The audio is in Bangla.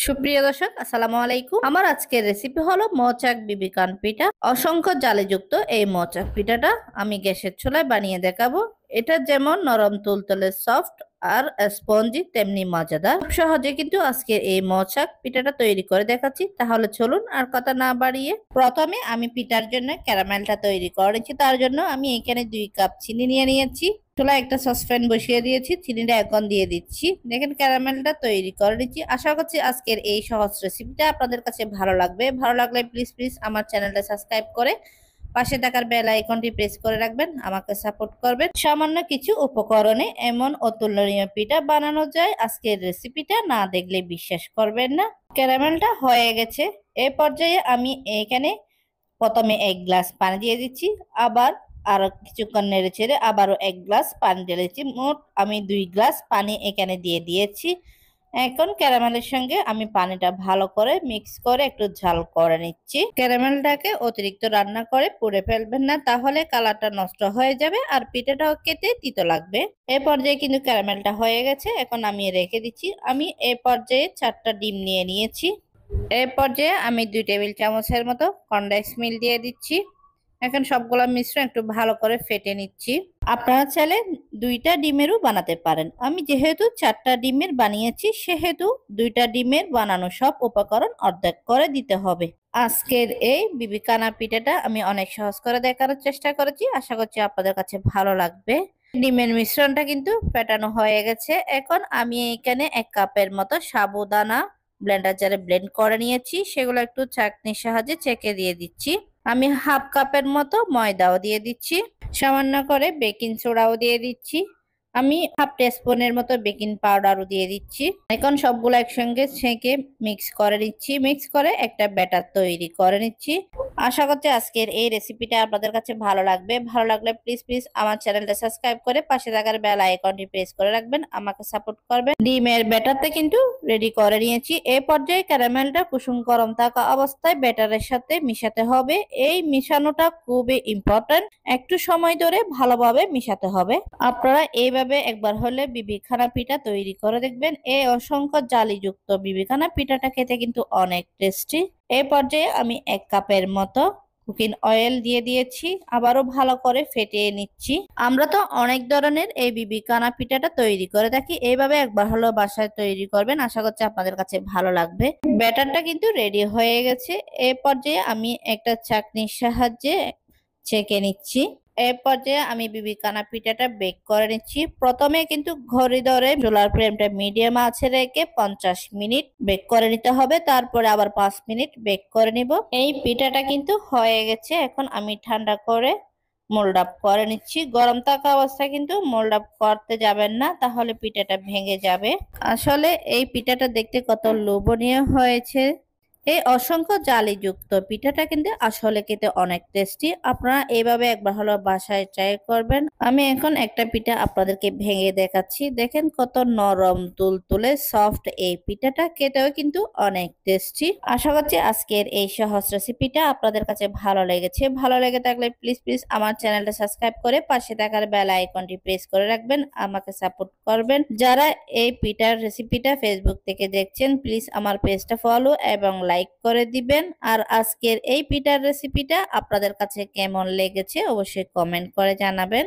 সুপ্রিয় দর্শক, আসসালামু আলাইকুম। আমার আজকের রেসিপি হলো মোচাক বিবিকান পিঠা। অসংখ্য জালিযুক্ত এই মোচাক পিঠাটা আমি গ্যাসের চুলায় বানিয়ে দেখাবো। এটা যেমন নরম তুলতুলে সফট আর স্পঞ্জি, তেমনি মজাদার। খুব সহজে কিন্তু আজকে এই মোচাক পিঠাটা তৈরি করে দেখাচ্ছি। তাহলে চলুন আর কথা না বাড়িয়ে প্রথমে আমি পিঠার জন্য ক্যারামেলটা তৈরি করেছি। তার জন্য আমি এখানে 2 কাপ চিনি নিয়ে নিয়েছি। চুলায় একটা সসপ্যান বসিয়ে দিয়েছি, চিনিটা এখন দিয়ে দিচ্ছি। দেখেন ক্যারামেলটা তৈরি করে নিচ্ছি। আশা করছি আজকের এই সহজ রেসিপিটা আপনাদের কাছে ভালো লাগবে। ভালো লাগলে প্লিজ আমার চ্যানেলটা সাবস্ক্রাইব করে পাশে থাকার বেল আইকনটি প্রেস করে রাখবেন, আমাকে সাপোর্ট করবেন। সামান্য কিছু উপকরণে এমন অতুলনীয় পিঠা বানানো যায়। আজকের রেসিপিটা না দেখলে বিশ্বাস করবেন না। ক্যারামেলটা হয়ে গেছে। এই পর্যায়ে আমি এখানে প্রথমে 1 গ্লাস পানি দিয়ে দিচ্ছি, আবার আর কিছুক্ষণ নেড়ে ছেড়ে আবারও 1 গ্লাস পানি ঢেলেছি। মোট আমি 2 গ্লাস পানি এখানে দিয়ে দিয়েছি। এখন ক্যারামেলের সঙ্গে আমি পানিটা ভালো করে মিক্স করে একটু ঝাল করে নিচ্ছি। ক্যারামেলটাকে অতিরিক্ত রান্না করে পুড়ে ফেলবেন না, তাহলে কালারটা নষ্ট হয়ে যাবে আর পিঠাটাও খেতে তিতো লাগবে। এই পর্যায়ে কিন্তু ক্যারামেলটা হয়ে গেছে, এখন আমি রেখে দিচ্ছি। আমি এই পর্যায়ে 4টা ডিম নিয়ে নিয়েছি। এই পর্যায়ে আমি 2 টেবিল চামচের মতো কনডেন্স মিল্ক দিয়ে দিচ্ছি। এখন সবগুলো মিশ্রণ একটু ভালো করে ফেটে নিচ্ছি। আপনারা চাইলে 2টা ডিমেরও বানাতে পারেন। আমি যেহেতু 4টা ডিমের বানিয়েছি, সেহেতু 2টা ডিমের বানানো সব উপকরণ অর্ধেক করে দিতে হবে। আজকের এই বিবিকানা পিঠাটা আমি অনেক সহজ করে দেখানোর চেষ্টা করেছি। আশা করছি আপনাদের কাছে ভালো লাগবে। ডিমের মিশ্রণটা কিন্তু ফেটানো হয়ে গেছে। এখন আমি এখানে 1 কাপের মতো সাবুদানা ব্লেন্ডার জারে ব্লেন্ড করে নিয়েছি। সেগুলো একটু চাকনির সাহায্যে ছেঁকে দিয়ে দিচ্ছি। আমি হাফ কাপের মতো ময়দাও দিয়ে দিচ্ছি, সামান্য করে বেকিং সোডাও দিয়ে দিচ্ছি। আমি হাফ টিস্পুনের মতো বেকিং পাউডারও দিয়ে দিচ্ছি। এখন সবগুলো একসঙ্গে ছেঁকে মিক্স করে নিচ্ছি। মিক্স করে একটা ব্যাটার তৈরি করে নিচ্ছি। আশা করছি আজকের এই রেসিপিটা আপনাদের কাছে ভালো লাগবে। ভালো লাগলে প্লিজ আমার চ্যানেলটা সাবস্ক্রাইব করে পাশে থাকার বেল আইকনটি প্রেস করে রাখবেন, আমাকে সাপোর্ট করবেন। ডিমের ব্যাটারটা কিন্তু রেডি করে নিয়েছি। এই পর্যায়ে ক্যারামেলটা কুসুম গরম থাকা অবস্থায় ব্যাটারের সাথে মিশাতে হবে। এই মিশানোটা খুবই ইম্পর্টেন্ট। একটু সময় ধরে ভালোভাবে মিশাতে হবে। আপনারা এইভাবে একবার হলে বিবিখানা পিঠা তৈরি করে দেখবেন। এই অসংখ্য জালিযুক্ত বিবিখানা পিঠাটা খেতে কিন্তু অনেক টেস্টি। এই পর্যায়ে আমি 1 কাপের মতো কুকিং অয়েল দিয়ে দিয়েছি, আবারও ভালো করে ফেটিয়ে নিচ্ছি। আমরা তো অনেক ধরনের এই বিবিকানা পিঠাটা তৈরি করে থাকি, এইভাবে একবার হলো বাসায় তৈরি করবেন। আশা করছি আপনাদের কাছে ভালো লাগবে। ব্যাটারটা কিন্তু রেডি হয়ে গেছে। এই পর্যায়ে আমি একটা চাকনির সাহায্যে ছেঁকে নিচ্ছি। এই পর্যায়ে আমি বিবিকানা পিঠাটা বেক করে নিচ্ছি। প্রথমে কিন্তু ঘড়ি ধরে চুলার ফ্লেমটা মিডিয়াম আছে রেখে 50 মিনিট বেক করে নিতে হবে। তারপরে আবার 5 মিনিট বেক করে নিব। এই পিঠাটা কিন্তু হয়ে গেছে। এখন আমি ঠান্ডা করে মোল্ড আপ করে নিচ্ছি। গরম থাকা অবস্থায় কিন্তু মোল্ড আপ করতে যাবেন না, তাহলে পিঠাটা ভেঙে যাবে। আসলে এই পিঠাটা দেখতে কত লোভনীয় হয়েছে। এই অসংখ্য জালিযুক্ত পিঠাটা কিন্তু আসলে খেতে অনেক টেস্টি। আপনারা এইভাবে একবার হলো বাসায় ট্রাই করবেন। আমি এখন একটা পিঠা আপনাদেরকে ভেঙে দেখাচ্ছি। দেখেন কত নরম তুলতুলে সফট এই পিঠাটা, খেতেও কিন্তু অনেক টেস্টি। আশা করছি আজকের এই সহজ রেসিপিটা আপনাদের কাছে ভালো লেগেছে। ভালো লেগে থাকলে প্লিজ আমার চ্যানেলটা সাবস্ক্রাইব করে পাশে থাকার বেল আইকনটি প্রেস করে রাখবেন, আমাকে সাপোর্ট করবেন। যারা এই পিঠার রেসিপিটা ফেসবুক থেকে দেখছেন, প্লিজ আমার পেজটা ফলো এবং লাইক করে দিবেন। আর আজকের এই পিঠার রেসিপিটা আপনাদের কাছে কেমন লেগেছে অবশ্যই কমেন্ট করে জানাবেন।